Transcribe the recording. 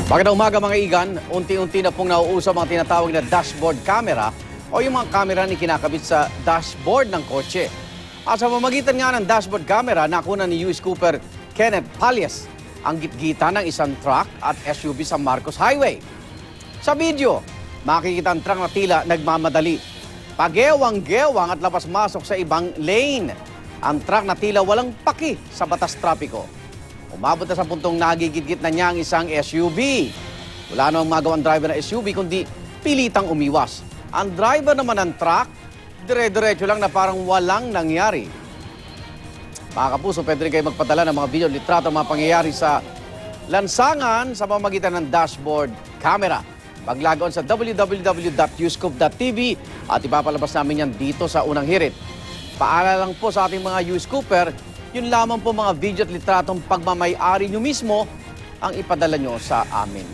Magandang umaga mga igan, unti-unti na pong nauuso ang tinatawag na dashboard camera o yung mga camera na kinakabit sa dashboard ng kotse. At sa pamamagitan nga ng dashboard camera, nakuna ni US Cooper Kenneth Palles ang gitgita ng isang truck at SUV sa Marcos Highway. Sa video, makikita ang truck na tila nagmamadali. Pagewang-gewang at labas-masok sa ibang lane. Ang truck na tila walang paki sa batas trapiko. Umabot na sa puntong nagigit-git na niya ang isang SUV. Wala namang magawang driver ng SUV kundi pilitang umiwas. Ang driver naman ng truck, dire-diretso lang na parang walang nangyari. Mga kapuso, pwede rin kayo magpadala ng mga video litrato mga pangyayari sa lansangan sa pamamagitan ng dashboard camera. Maglagon sa www.uscoop.tv at ipapalabas namin yan dito sa unang hirit. Paalala lang po sa ating mga US Cooper, yun lamang po mga video at litratong pagmamay-ari nyo mismo ang ipadala nyo sa amin.